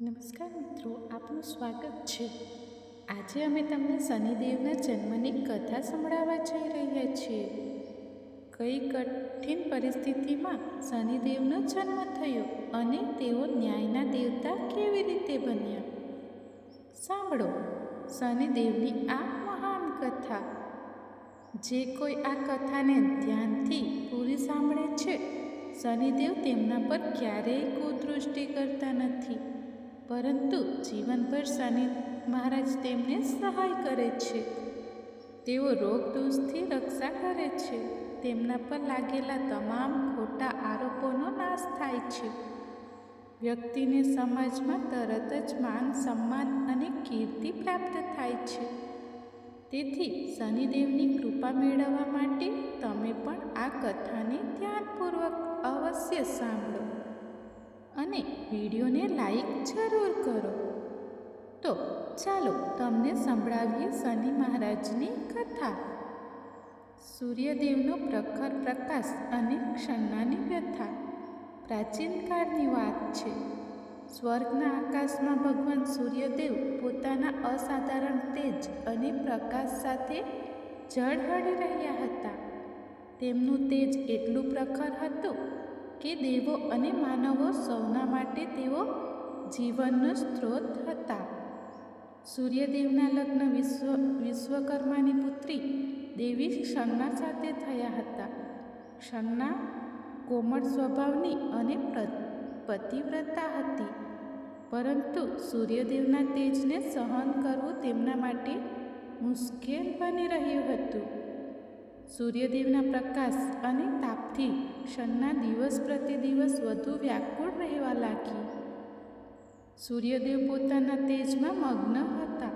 નમસ્કાર મિત્રો, આપનું સ્વાગત છે. આજે અમે તમને શનિદેવના જન્મની કથા સંભળાવવા જઈ રહ્યા છીએ. કઈ કઠિન પરિસ્થિતિમાં શનિદેવનો જન્મ થયો અને તેઓ ન્યાયના દેવતા કેવી રીતે બન્યા, સાંભળો શનિદેવની આ મહાન કથા. જે કોઈ આ કથાને ધ્યાનથી પૂરી સાંભળે છે, શનિદેવ તેમના પર ક્યારેય કુદૃષ્ટિ કરતા નથી, પરંતુ જીવનભર શનિ મહારાજ તેમને સહાય કરે છે. તેઓ રોગ દોષથી રક્ષા કરે છે. તેમના પર લાગેલા તમામ ખોટા આરોપોનો નાશ થાય છે. વ્યક્તિને સમાજમાં તરત જ માન સન્માન અને કીર્તિ પ્રાપ્ત થાય છે. તેથી શનિદેવની કૃપા મેળવવા માટે તમે પણ આ કથાને ધ્યાનપૂર્વક અવશ્ય સાંભળો અને વિડીયોને લાઈક જરૂર કરો. તો ચાલો તમને સંભળાવીએ શનિ મહારાજની કથા. સૂર્યદેવનો પ્રખર પ્રકાશ અને ક્ષણનાની વ્યથા. પ્રાચીન કાળની વાત છે. સ્વર્ગના આકાશમાં ભગવાન સૂર્યદેવ પોતાના અસાધારણ તેજ અને પ્રકાશ સાથે ઝળહળી રહ્યા હતા. તેમનું તેજ એટલું પ્રખર હતું કે દેવો અને માનવો સૌના માટે તેઓ જીવનનો સ્ત્રોત હતા. સૂર્યદેવના લગ્ન વિશ્વકર્માની પુત્રી દેવી ક્ષન્ના સાથે થયા હતા. ક્ષન્ના કોમળ સ્વભાવની અને પતિવ્રતા હતી, પરંતુ સૂર્યદેવના તેજને સહન કરવું તેમના માટે મુશ્કેલ બની રહ્યું હતું. સૂર્યદેવના પ્રકાશ અને તાપથી ક્ષન્ના દિવસ પ્રતિદિવસ વધુ વ્યાકુળ રહેવા લાગી. સૂર્યદેવ પોતાના તેજમાં મગ્ન હતા,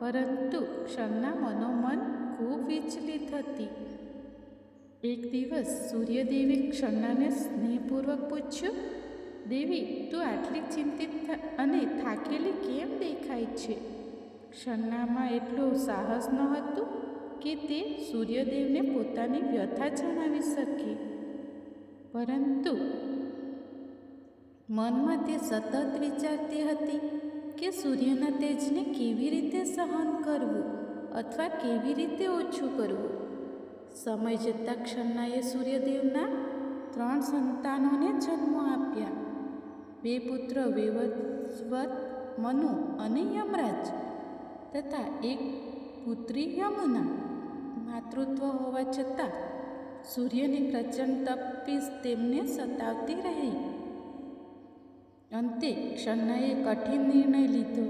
પરંતુ ક્ષન્ના મનોમન ખૂબ વિચલિત હતી. એક દિવસ સૂર્યદેવે ક્ષન્નાને સ્નેહપૂર્વક પૂછ્યું, દેવી, તું આટલી ચિંતિત અને થાકેલી કેમ દેખાય છે? ક્ષન્નામાં એટલું સાહસ ન હતું કે તે સૂર્યદેવને પોતાની વ્યથા જણાવી શકે, પરંતુ મનમાં તે સતત વિચારતી હતી કે સૂર્યના તેજને કેવી રીતે સહન કરવું અથવા કેવી રીતે ઓછું કરવું. સમય જતાં ક્ષન્નાએ સૂર્યદેવના 3 સંતાનોને જન્મ આપ્યા. 2 પુત્ર વૈવસ્વત, મનુ અને યમરાજ તથા 1 પુત્રી યમુના. માતૃત્વ હોવા છતાં સૂર્યની પ્રચંડ તપીસ તેમને સતાવતી રહી. અંતે ક્ષન્નાએ કઠિન નિર્ણય લીધો.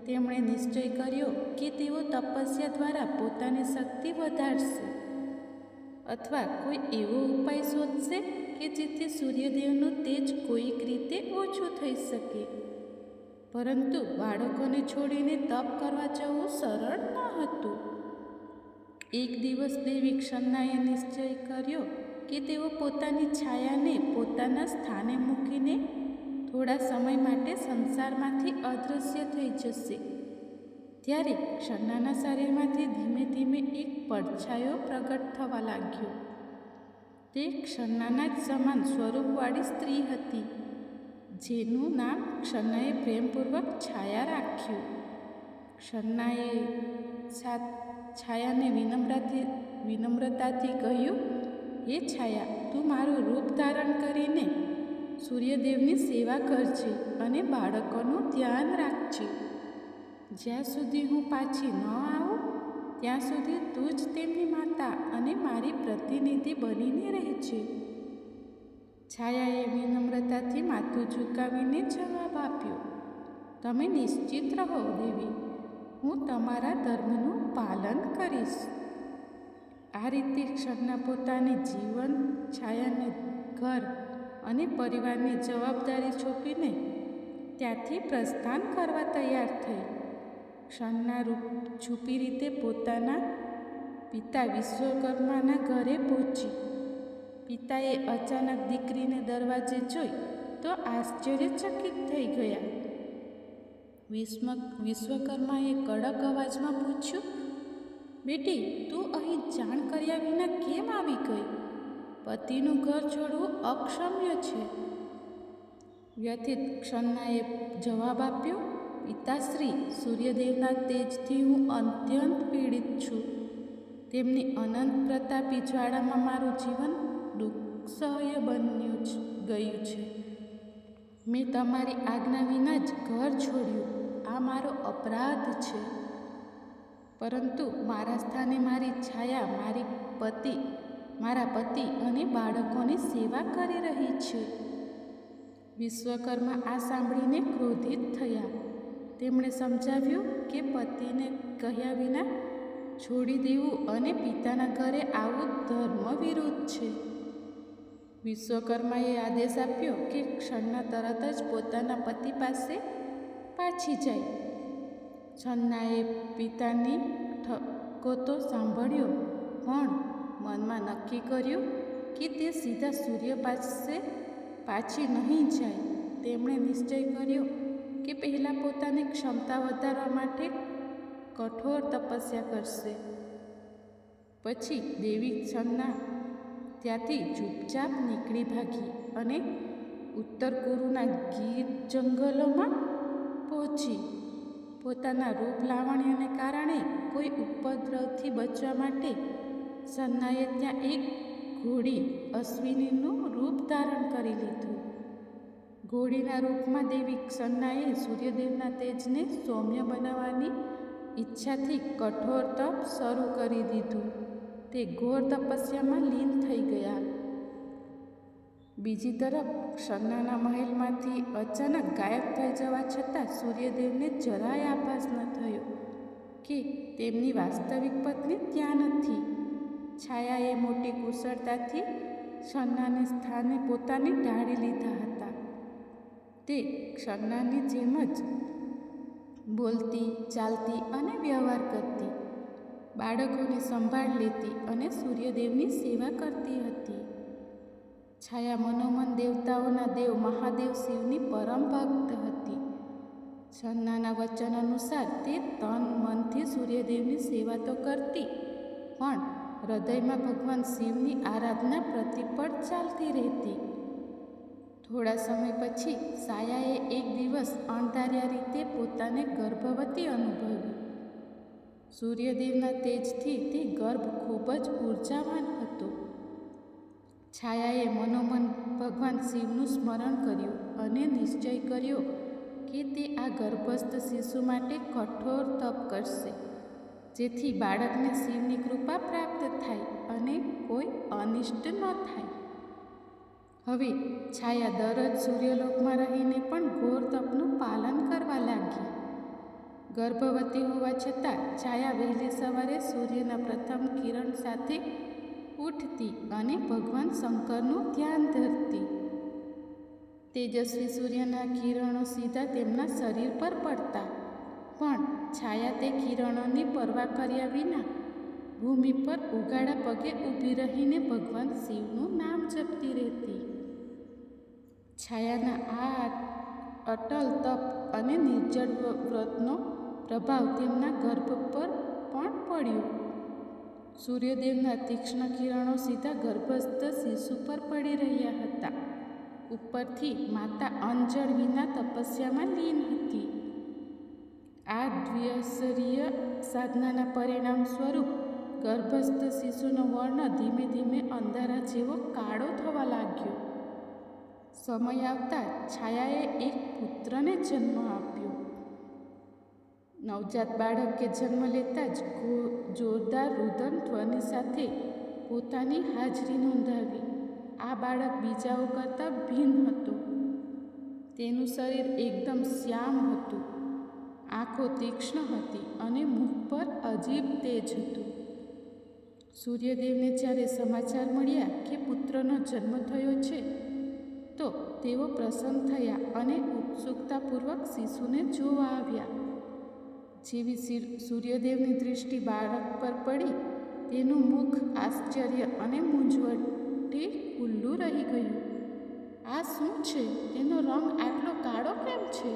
તેમણે નિશ્ચય કર્યો કે તેઓ તપસ્યા દ્વારા પોતાની શક્તિ વધારશે અથવા કોઈ એવો ઉપાય શોધશે કે જેથી સૂર્યદેવનું તેજ કોઈક રીતે ઓછું થઈ શકે. પરંતુ બાળકોને છોડીને તપ કરવા જવું સરળ ન હતું. એક દિવસ દેવી ક્ષન્નાએ નિશ્ચય કર્યો કે તેઓ પોતાની છાયાને પોતાના સ્થાને મૂકીને થોડા સમય માટે સંસારમાંથી અદૃશ્ય થઈ જશે. ત્યારે ક્ષન્નાના શરીરમાંથી ધીમે ધીમે એક પડછાયો પ્રગટ થવા લાગ્યો. તે ક્ષન્નાના જ સમાન સ્વરૂપવાળી સ્ત્રી હતી, જેનું નામ ક્ષન્નાએ પ્રેમપૂર્વક છાયા રાખ્યું. ક્ષન્નાએ છાયાને વિનમ્રતાથી કહ્યું, હે છાયા, તું મારું રૂપ ધારણ કરીને સૂર્યદેવની સેવા કરજે અને બાળકોનું ધ્યાન રાખજે. જ્યાં સુધી હું પાછી ન આવું ત્યાં સુધી તું જ તેમની માતા અને મારી પ્રતિનિધિ બનીને રહેજે. છાયાએ વિનમ્રતાથી માથું ઝુકાવીને જવાબ આપ્યો, તમે નિશ્ચિત રહો દેવી, હું તમારા ધર્મનું પાલન કરીશ. આ રીતે ક્ષન્ના પોતાની જીવન છાયાને ઘર અને પરિવારની જવાબદારી સોંપીને ત્યાંથી પ્રસ્થાન કરવા તૈયાર થઈ. ક્ષન્ના છુપી રીતે પોતાના પિતા વિશ્વકર્માના ઘરે પહોંચી. પિતાએ અચાનક દીકરીને દરવાજે જોઈ તો આશ્ચર્યચકિત થઈ ગયા. વિશ્વકર્માએ કડક અવાજમાં પૂછ્યું, બેટી, તું અહીં જાણ કર્યા વિના કેમ આવી ગઈ? પતિનું ઘર છોડવું અક્ષમ્ય છે. વ્યથિત ક્ષન્નાએ જવાબ આપ્યો, પિતાશ્રી, સૂર્યદેવના તેજથી હું અત્યંત પીડિત છું. તેમની અનંત પ્રતાપી જ્વાળામાં મારું જીવન દુઃખસહ્ય બન્યું ગયું છે. મેં તમારી આજ્ઞા વિના જ ઘર છોડ્યું. આ મારો અપરાધ છે. પરંતુ મારા સ્થાને મારી છાયા મારા પતિ અને બાળકોની સેવા કરી રહી છે. વિશ્વકર્મા આ સાંભળીને ક્રોધિત થયા. તેમણે સમજાવ્યું કે પતિને કહ્યા વિના છોડી દેવું અને પિતાના ઘરે આવવું ધર્મ વિરુદ્ધ છે. વિશ્વકર્માએ આદેશ આપ્યો કે ક્ષણના તરત જ પોતાના પતિ પાસે પાછી જાય. છન્નાએ પિતાની ઠપકો તો સાંભળ્યો, પણ મનમાં નક્કી કર્યું કે તે સીધા સૂર્ય પાસે પાછી નહીં જાય. તેમણે નિશ્ચય કર્યો કે પહેલાં પોતાની ક્ષમતા વધારવા માટે કઠોર તપસ્યા કરશે. પછી દેવી છન્ના ત્યાંથી ચૂપચાપ નીકળી ભાગી અને ઉત્તર કુરુના ગીર જંગલોમાં પહોંચી. પોતાના રૂપ લાવણ્યને કારણે કોઈ ઉપદ્રવથી બચવા માટે છન્નાએ ત્યાં એક ઘોડી અશ્વિનીનું રૂપ ધારણ કરી લીધું. ઘોડીના રૂપમાં દેવી છન્નાએ સૂર્યદેવના તેજને સૌમ્ય બનાવવાની ઈચ્છાથી કઠોર તપ શરૂ કરી દીધું. તે ઘોર તપસ્યામાં લીન થઈ ગયા. બીજી તરફ છન્નાના મહેલમાંથી અચાનક ગાયબ થઈ જવા છતાં સૂર્યદેવને જરાય આભાસ ન થયો કે તેમની વાસ્તવિક પત્ની ત્યાં નથી. છાયાએ મોટી કુશળતાથી છન્નાને સ્થાને પોતાને ઢાળી લીધા હતા. તે છન્નાની જેમ જ બોલતી, ચાલતી અને વ્યવહાર કરતી, બાળકોની સંભાળ લેતી અને સૂર્યદેવની સેવા કરતી હતી. છાયા મનોમન દેવતાઓના દેવ મહાદેવ શિવની પરમ ભક્ત હતી. છન્નાના વચન અનુસાર તે તન મનથી સૂર્યદેવની સેવા તો કરતી, પણ હૃદયમાં ભગવાન શિવની આરાધના પ્રતિપળ ચાલતી રહેતી. થોડા સમય પછી છાયાએ એક દિવસ અણધાર્યા રીતે પોતાને ગર્ભવતી અનુભવી. સૂર્યદેવના તેજથી તે ગર્ભ ખૂબ જ ઉર્જાવાન હતો. છાયાએ મનોમન ભગવાન શિવનું સ્મરણ કર્યું અને નિશ્ચય કર્યો કે તે આ ગર્ભસ્થ શિશુ માટે કઠોર તપ કરશે, જેથી બાળકને શિવની કૃપા પ્રાપ્ત થાય અને કોઈ અનિષ્ટ ન થાય. હવે છાયા દરરોજ સૂર્યલોકમાં રહીને પણ ઘોર તપનું પાલન કરવા લાગી. ગર્ભવતી હોવા છતાં છાયા વહેલી સવારે સૂર્યના પ્રથમ કિરણ સાથે ઉઠતી અને ભગવાન શંકરનું ધ્યાન ધરતી. તેજસ્વી સૂર્યના કિરણો સીધા તેમના શરીર પર પડતા, પણ છાયા તે કિરણોની પરવા કર્યા વિના ભૂમિ પર ઉઘાડા પગે ઊભી રહીને ભગવાન શિવનું નામ જપતી રહેતી. છાયાના આ અટલ તપ અને નિર્જળ વ્રતનો પ્રભાવ તેમના ગર્ભ પર પણ પડ્યો. સૂર્યદેવના તીક્ષ્ણ કિરણો સીધા ગર્ભસ્થ શિશુ પર પડી રહ્યા હતા. ઉપરથી માતા અંજળ વિના તપસ્યામાં લીન હતી. આ દ્વ્યસરીય સાધનાના પરિણામ સ્વરૂપ ગર્ભસ્થ શિશુનો વર્ણ ધીમે ધીમે અંધારા જેવો કાળો થવા લાગ્યો. સમય આવતા છાયાએ એક પુત્રને જન્મ આપ્યો. નવજાત બાળકે જન્મ લેતા જ જોરદાર રુદન ધ્વનિ સાથે પોતાની હાજરી નોંધાવી. આ બાળક બીજાઓ કરતાં ભિન્ન હતું. તેનું શરીર એકદમ શ્યામ હતું, આંખો તીક્ષ્ણ હતી અને મુખ પર અજીબ તેજ હતું. સૂર્યદેવને જ્યારે સમાચાર મળ્યા કે પુત્રનો જન્મ થયો છે, તો તેઓ પ્રસન્ન થયા અને ઉત્સુકતાપૂર્વક શિશુને જોવા આવ્યા. જેવી સૂર્યદેવની દૃષ્ટિ બાળક પર પડી, તેનું મુખ આશ્ચર્ય અને મૂંઝવણથી ખુલ્લું રહી ગયું. આ શું છે? તેનો રંગ આટલો કાળો કેમ છે?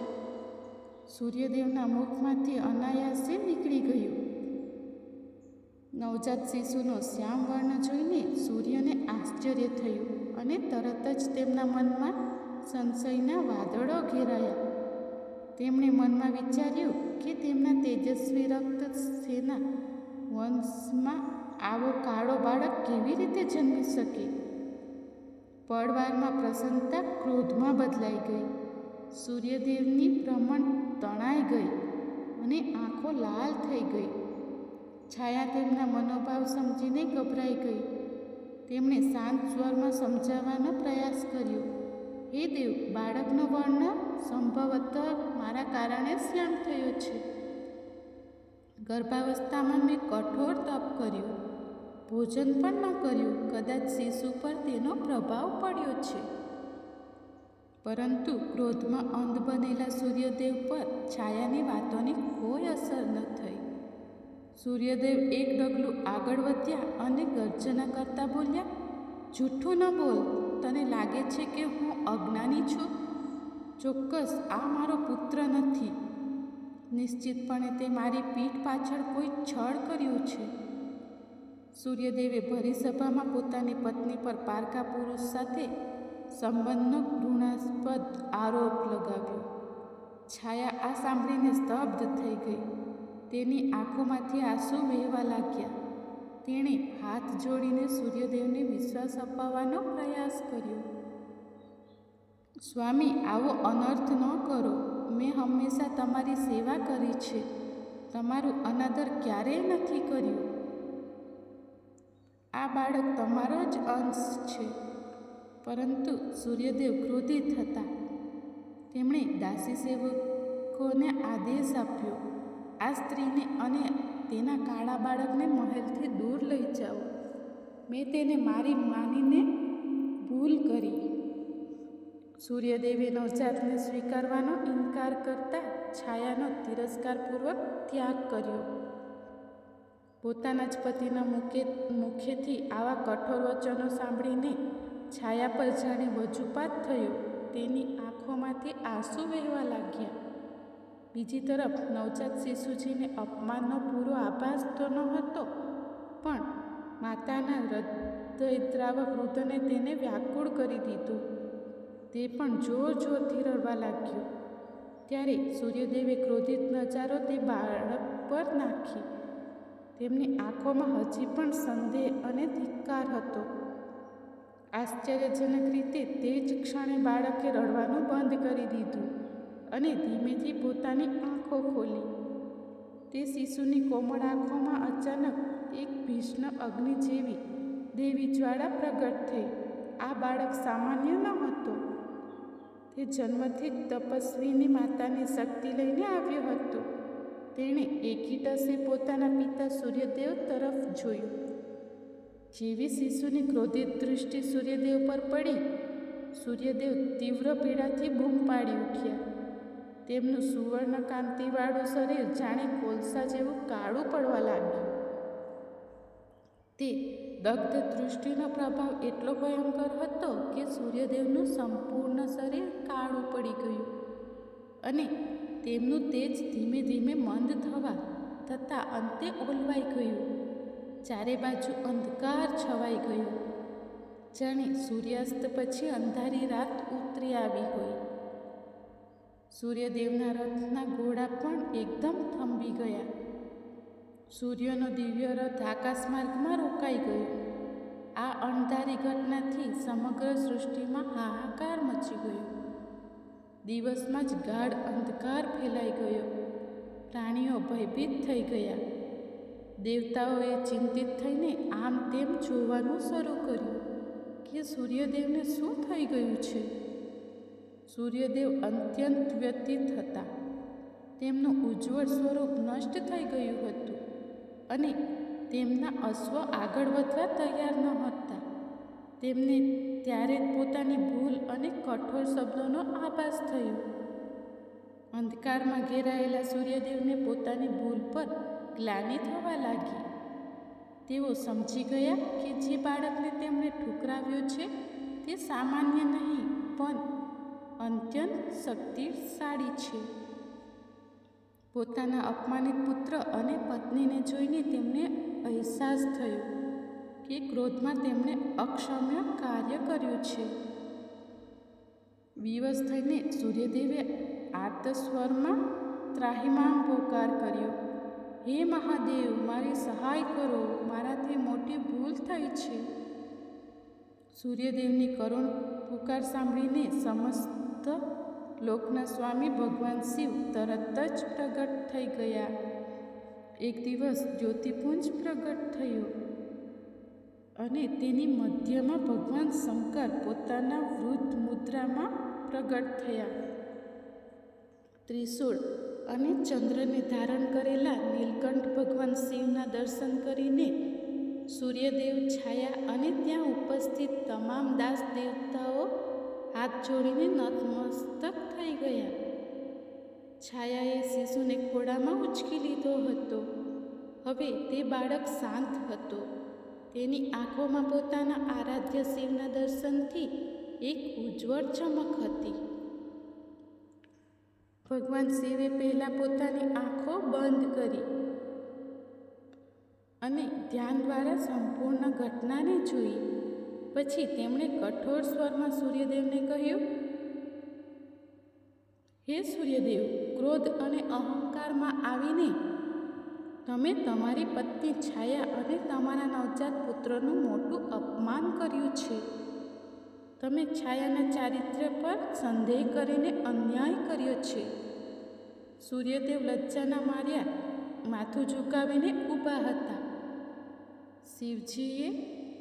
સૂર્યદેવના મુખમાંથી અનાયાસે નીકળી ગયું. નવજાત શિશુનો શ્યામ વર્ણ જોઈને સૂર્યને આશ્ચર્ય થયું અને તરત જ તેમના મનમાં સંશયના વાદળો ઘેરાયા. તેમણે મનમાં વિચાર્યું કે તેમના તેજસ્વી રક્ત સેના વંશમાં આવો કાળો બાળક કેવી રીતે જન્મી શકે. પળવારમાં પ્રસન્નતા ક્રોધમાં બદલાઈ ગઈ. સૂર્યદેવની ભ્રમણ તણાઈ ગઈ અને આંખો લાલ થઈ ગઈ. છાયા તેમના મનોભાવ સમજીને ગભરાઈ ગઈ. તેમણે શાંત સ્વરમાં સમજાવવાનો પ્રયાસ કર્યો. હે દેવ, બાળકનો વર્ણ સંભવતઃ મારા કારણે શ્યામ થયો છે. ગર્ભાવસ્થામાં મેં કઠોર તપ કર્યું, ભોજન પણ ન કર્યું. કદાચ શિશુ પર તેનો પ્રભાવ પડ્યો છે. પરંતુ ક્રોધમાં અંધ બનેલા સૂર્યદેવ પર છાયાની વાતોની કોઈ અસર ન થઈ. સૂર્યદેવ એક ડગલું આગળ વધ્યા અને ગર્જના કરતા બોલ્યા, જૂઠું ન બોલ. તને લાગે છે કે હું અજ્ઞાની છું? ચોક્કસ આ મારો પુત્ર નથી. નિશ્ચિતપણે તે મારી પીઠ પાછળ કોઈ છળ કર્યું છે. સૂર્યદેવે ભરી સભામાં પોતાની પત્ની પર પારકા પુરુષ સાથે સંબંધનો ઘૃણાસ્પદ આરોપ લગાવ્યો. છાયા આ સાંભળીને સ્તબ્ધ થઈ ગઈ. તેની આંખોમાંથી આંસુ વહેવા લાગ્યા. તેણે હાથ જોડીને સૂર્યદેવને વિશ્વાસ અપાવવાનો પ્રયાસ કર્યો. સ્વામી, આવો અનર્થ ન કરો. મેં હંમેશા તમારી સેવા કરી છે. તમારું અનાદર ક્યારેય નથી કર્યું. આ બાળક તમારો જ અંશ છે. પરંતુ સૂર્યદેવ ક્રોધિત હતા. તેમણે દાસી સેવકોને આદેશ આપ્યો, આ સ્ત્રીને અને તેના કાળા બાળકને મહેલથી દૂર લઈ જાઓ. મેં તેને મારી માનીને ભૂલ કરી. સૂર્યદેવે નવજાતને સ્વીકારવાનો ઇનકાર કરતા છાયાનો તિરસ્કારપૂર્વક ત્યાગ કર્યો. પોતાના જ પતિના મુખેથી આવા કઠોર વચનો સાંભળીને છાયા પર જાણે વજૂપાત થયો. તેની આંખોમાંથી આંસુ વહેવા લાગ્યા. બીજી તરફ નવજાત શિશુજીને અપમાનનો પૂરો આભાસ તો ન હતો, પણ માતાના હૃદયદ્રાવક રુદને તેને વ્યાકુળ કરી દીધું. તે પણ જોર જોરથી રડવા લાગ્યો. ત્યારે સૂર્યદેવે ક્રોધિત નજારો તે બાળક પર નાખી. તેમની આંખોમાં હજી પણ સંદેહ અને ધિક્કાર હતો. આશ્ચર્યજનક રીતે તે જ ક્ષણે બાળકે રડવાનું બંધ કરી દીધું અને ધીમેથી પોતાની આંખો ખોલી. તે શિશુની કોમળ આંખોમાં અચાનક એક ભીષણ અગ્નિ જેવી દેવી જ્વાળા પ્રગટ થઈ. આ બાળક સામાન્ય ન હતો. તે જન્મથી જ તપસ્વીની માતાની શક્તિ લઈને આવ્યો હતો. તેણે એકીટસે પોતાના પિતા સૂર્યદેવ તરફ જોયું. જેવી શિશુની ક્રોધિત દૃષ્ટિ સૂર્યદેવ પર પડી, સૂર્યદેવ તીવ્ર પીડાથી બૂમ પાડી ઉઠ્યા. તેમનું સુવર્ણ કાંતિવાળું શરીર જાણે કોલસા જેવું કાળું પડવા લાગ્યું. તે દગ્ધ દૃષ્ટિનો પ્રભાવ એટલો ભયંકર હતો કે સૂર્યદેવનું સંપૂર્ણ શરીર કાળું પડી ગયું અને તેમનું તેજ ધીમે ધીમે મંદ થતાં અંતે ઓલવાઈ ગયું. ચારે બાજુ અંધકાર છવાઈ ગયો, જાણે સૂર્યાસ્ત પછી અંધારી રાત ઉતરી આવી હોય. સૂર્યદેવના રથના ઘોડા પણ એકદમ થંભી ગયા. સૂર્યનો દિવ્ય રથ આકાશમાર્ગમાં રોકાઈ ગયો. આ અણધારી ઘટનાથી સમગ્ર સૃષ્ટિમાં હાહાકાર મચી ગયો. દિવસમાં જ ગાઢ અંધકાર ફેલાઈ ગયો. પ્રાણીઓ ભયભીત થઈ ગયા. દેવતાઓએ ચિંતિત થઈને આમ તેમ જોવાનું શરૂ કર્યું કે સૂર્યદેવને શું થઈ ગયું છે. સૂર્યદેવ અત્યંત વ્યથિત હતા. તેમનું ઉજ્જવળ સ્વરૂપ નષ્ટ થઈ ગયું હતું અને તેમના અશ્વ આગળ વધવા તૈયાર ન હતા. તેમને ત્યારે જ પોતાની ભૂલ અને કઠોર શબ્દોનો આભાસ થયો. અંધકારમાં ઘેરાયેલા સૂર્યદેવને પોતાની ભૂલ પર ગ્લાનિ થવા લાગી. તેઓ સમજી ગયા કે જે બાળકને તેમણે ઠુકરાવ્યો છે તે સામાન્ય નહીં પણ અત્યંત શક્તિશાળી છે. પોતાના અપમાનિત પુત્ર અને પત્નીને જોઈને તેમને અહેસાસ થયો કે ક્રોધમાં તેમણે અક્ષમ્ય કાર્ય કર્યું છે. વિવશ થઈને સૂર્યદેવે આર્ત સ્વરમાં ત્રાહિમામ પોકાર કર્યો, હે મહાદેવ, મારી સહાય કરો, મારાથી મોટી ભૂલ થઈ છે. સૂર્યદેવની કરુણ પુકાર સાંભળીને સમસ્ત લોકના સ્વામી ભગવાન શિવ તરત જ પ્રગટ થઈ ગયા. એક દિવસ જ્યોતિપુંજ પ્રગટ થયો અને તેની મધ્યમાં ભગવાન શંકર પોતાના વૃદ્ધ મુદ્રામાં પ્રગટ થયા. ત્રિશૂળ અને ચંદ્રને ધારણ કરેલા નીલકંઠ ભગવાન શિવના દર્શન કરીને સૂર્યદેવ છાયા અને ત્યાં ઉપસ્થિત તમામ દાસ દેવતાઓ હાથ જોડીને નતમસ્તક થઈ ગયા. છાયાએ શિશુને ખોળામાં ઉંચકી લીધો હતો. હવે તે બાળક શાંત હતો. તેની આંખોમાં પોતાના આરાધ્ય શિવના દર્શનથી એક ઉજ્જવળ ચમક હતી. ભગવાન શિવે પહેલાં પોતાની આંખો બંધ કરી અને ધ્યાન દ્વારા સંપૂર્ણ ઘટનાને જોઈ. પછી તેમણે કઠોર સ્વરમાં સૂર્યદેવને કહ્યું, હે સૂર્યદેવ, ક્રોધ અને અહંકારમાં આવીને તમે તમારી પત્ની છાયા અને તમારા નવજાત પુત્રનું મોટું અપમાન કર્યું છે. તમે છાયાના ચારિત્ર્ય પર સંદેહ કરીને અન્યાય કર્યો છે. સૂર્યદેવ લજ્જાના માર્યા માથું ઝુકાવીને ઊભા હતા. શિવજીએ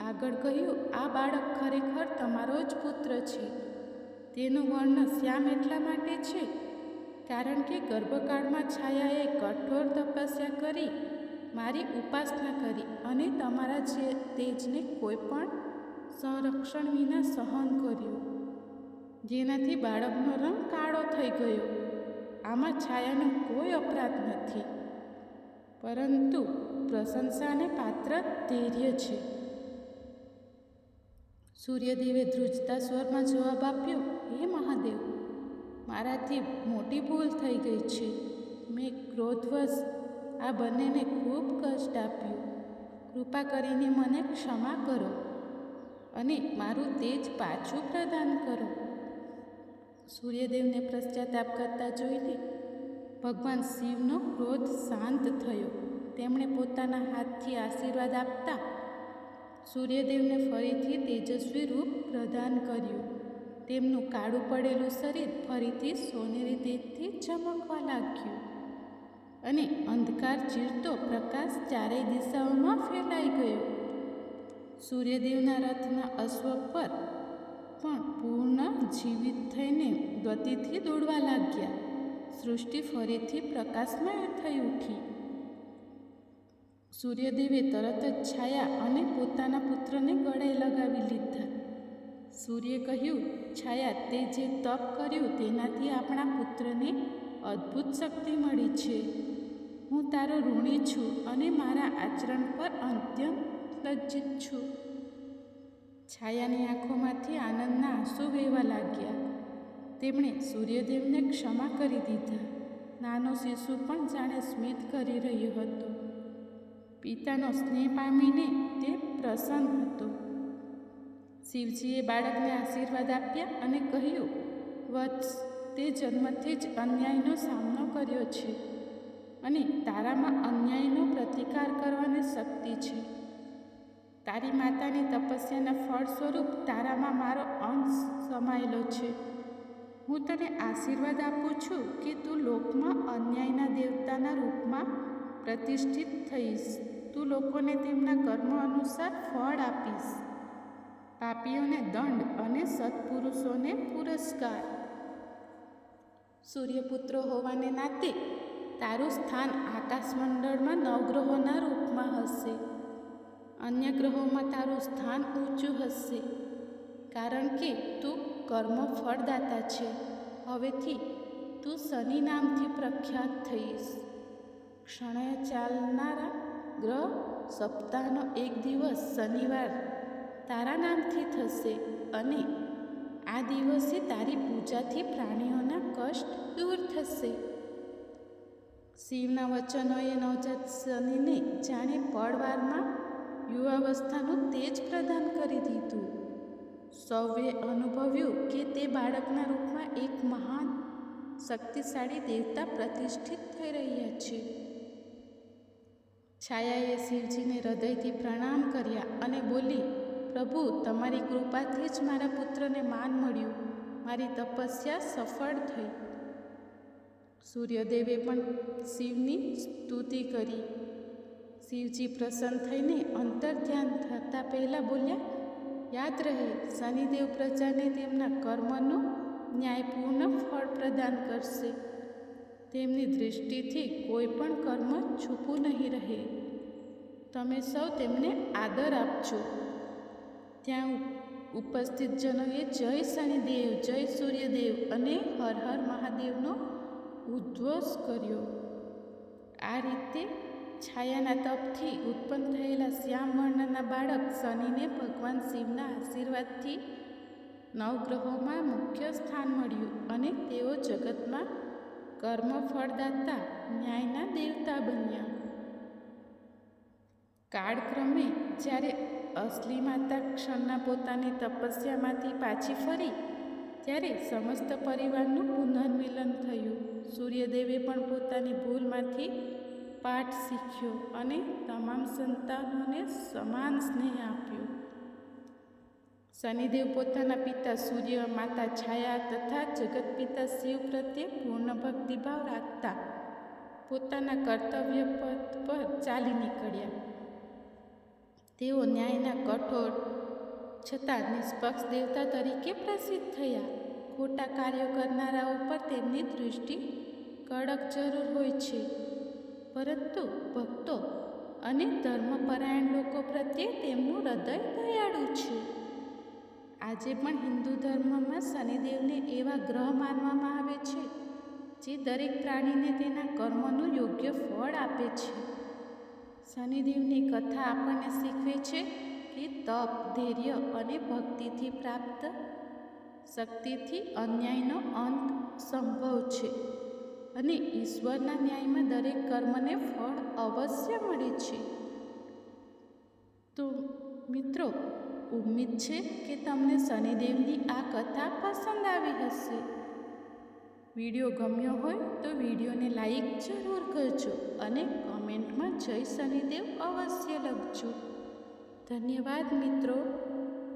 આગળ કહ્યું, આ બાળક ખરેખર તમારો જ પુત્ર છે. તેનું વર્ણ શ્યામ એટલા માટે છે કારણ કે ગર્ભકાળમાં છાયાએ કઠોર તપસ્યા કરી મારી ઉપાસના કરી અને તમારા તેજને કોઈ પણ સંરક્ષણ વિના સહન કર્યું, જેનાથી બાળકનો રંગ કાળો થઈ ગયો. આમાં છાયાનો કોઈ અપરાધ નથી, પરંતુ પ્રશંસાને પાત્ર ધૈર્ય છે. સૂર્યદેવે ધ્રુજતા સ્વરમાં જવાબ આપ્યો, હે મહાદેવ, મારાથી મોટી ભૂલ થઈ ગઈ છે. મેં ક્રોધવશ આ બંનેને ખૂબ કષ્ટ આપ્યું. કૃપા કરીને મને ક્ષમા કરો અને મારું તેજ પાછું પ્રદાન કરો. સૂર્યદેવને પશ્ચાતાપ કરતા જોઈને ભગવાન શિવનો ક્રોધ શાંત થયો. તેમણે પોતાના હાથથી આશીર્વાદ આપતા સૂર્યદેવને ફરીથી તેજસ્વી રૂપ પ્રદાન કર્યું. તેમનું કાળું પડેલું શરીર ફરીથી સોનેરી તેજથી ચમકવા લાગ્યું અને અંધકાર ચીરતો પ્રકાશ ચારેય દિશાઓમાં ફેલાઈ ગયો. સૂર્યદેવના રથના અશ્વ પર પણ પૂર્ણ જીવિત થઈને ગતિથી દોડવા લાગ્યા. સૃષ્ટિ ફરીથી પ્રકાશમય થઈ ઉઠી. સૂર્યદેવે તરત જ છાયા અને પોતાના પુત્રને ગળે લગાવી લીધા. સૂર્યે કહ્યું, છાયા, તે જે તપ કર્યું તેનાથી આપણા પુત્રને અદ્ભુત શક્તિ મળી છે. હું તારો ઋણી છું અને મારા આચરણ પર અત્યંત લજ્જિત છું. છાયાની આંખોમાંથી આનંદના આંસુ વહેવા લાગ્યા. તેમણે સૂર્યદેવને ક્ષમા કરી દીધા. નાનો શિશુ પણ જાણે સ્મિત કરી રહ્યો હતો. પિતાનો સ્નેહ પામીને તે પ્રસન્ન હતો. શિવજીએ બાળકને આશીર્વાદ આપ્યા અને કહ્યું, વત્સ, તે જન્મથી જ અન્યાયનો સામનો કર્યો છે અને તારામાં અન્યાયનો પ્રતિકાર કરવાની શક્તિ છે. તારી માતાની તપસ્યાના ફળ સ્વરૂપ તારામાં મારો અંશ સમાયેલો છે. હું તને આશીર્વાદ આપું છું કે તું લોકમાં અન્યાયના દેવતાના રૂપમાં પ્રતિષ્ઠિત થઈશ. તું લોકોને તેમના કર્મ અનુસાર ફળ આપીશ. પાપીઓને દંડ અને સત્પુરુષોને પુરસ્કાર. સૂર્યપુત્ર હોવાને નાતે તારું સ્થાન આકાશમંડળમાં નવગ્રહોના રૂપમાં હશે. અન્ય ગ્રહોમાં તારું સ્થાન ઊંચું હશે, કારણ કે તું કર્મ ફળદાતા છે. હવેથી તું શનિ નામથી પ્રખ્યાત થઈશ. ક્ષણે ચાલનારા ગ્રહ સપ્તાહનો એક દિવસ શનિવાર તારા નામથી થશે અને આ દિવસે તારી પૂજાથી પ્રાણીઓના કષ્ટ દૂર થશે. શિવના વચનોએ નવજાત શનિને જાણે પળવારમાં યુવાવસ્થાનું તેજ પ્રદાન કરી દીધું. સૌએ અનુભવ્યું કે તે બાળકના રૂપમાં એક મહાન શક્તિશાળી દેવતા પ્રતિષ્ઠિત થઈ રહ્યા છે. છાયાએ શિવજીને હૃદયથી પ્રણામ કર્યા અને બોલી, પ્રભુ, તમારી કૃપાથી જ મારા પુત્રને માન મળ્યું. મારી તપસ્યા સફળ થઈ. સૂર્યદેવે પણ શિવની સ્તુતિ કરી. શિવજી પ્રસન્ન થઈને અંતર્ધ્યાન થતાં પહેલાં બોલ્યા, યાદ રહે, શનિદેવ પ્રજાને તેમના કર્મનું ન્યાયપૂર્ણ ફળ પ્રદાન કરશે. તેમની દૃષ્ટિથી કોઈ પણ કર્મ છૂપું નહીં રહે. તમે સૌ તેમને આદર આપજો. ત્યાં ઉપસ્થિત જનોએ જય શનિદેવ, જય સૂર્યદેવ અને હર હર મહાદેવનો ઉદ્ઘોષ કર્યો. આ રીતે છાયાના તપથી ઉત્પન્ન થયેલા શ્યામ વર્ણના બાળક શનિને ભગવાન શિવના આશીર્વાદથી નવગ્રહોમાં મુખ્ય સ્થાન મળ્યું અને તેઓ જગતમાં કર્મ ફળદાતા ન્યાયના દેવતા બન્યા. કાળક્રમે જ્યારે અસલી માતા ક્ષણના પોતાની તપસ્યામાંથી પાછી ફરી ત્યારે સમસ્ત પરિવારનું પુનર્મિલન થયું. સૂર્યદેવે પણ પોતાની ભૂલમાંથી પાઠ શીખ્યો અને તમામ સંતાનોને સમાન સ્નેહ આપ્યો. શનિદેવ પોતાના પિતા સૂર્ય, માતા છાયા તથા જગતપિતા શિવ પ્રત્યે પૂર્ણ ભક્તિભાવ રાખતા પોતાના કર્તવ્ય પથ પર ચાલી નીકળ્યા. તેઓ ન્યાયના કઠોર છતાં નિષ્પક્ષ દેવતા તરીકે પ્રસિદ્ધ થયા. ખોટા કાર્યો કરનારાઓ પર તેમની દૃષ્ટિ કડક જરૂર હોય છે, પરંતુ ભક્તો અને ધર્મપરાયણ લોકો પ્રત્યે તેમનું હૃદય દયાળુ છે. આજે પણ હિન્દુ ધર્મમાં શનિદેવને એવા ગ્રહ માનવામાં આવે છે જે દરેક પ્રાણીને તેના કર્મનું યોગ્ય ફળ આપે છે. શનિદેવની કથા આપણને શીખવે છે કે તપ, ધૈર્ય અને ભક્તિથી પ્રાપ્ત શક્તિથી અન્યાયનો અંત સંભવ છે અને ઈશ્વરના ન્યાયમાં દરેક કર્મને ફળ અવશ્ય મળે છે. તો મિત્રો, ઉમ્મીદ છે કે તમને શનિદેવની આ કથા પસંદ આવી હશે. વિડીયો ગમ્યો હોય તો વિડીયોને લાઈક જરૂર કરજો અને કમેન્ટમાં જય શનિદેવ અવશ્ય લખજો. ધન્યવાદ મિત્રો.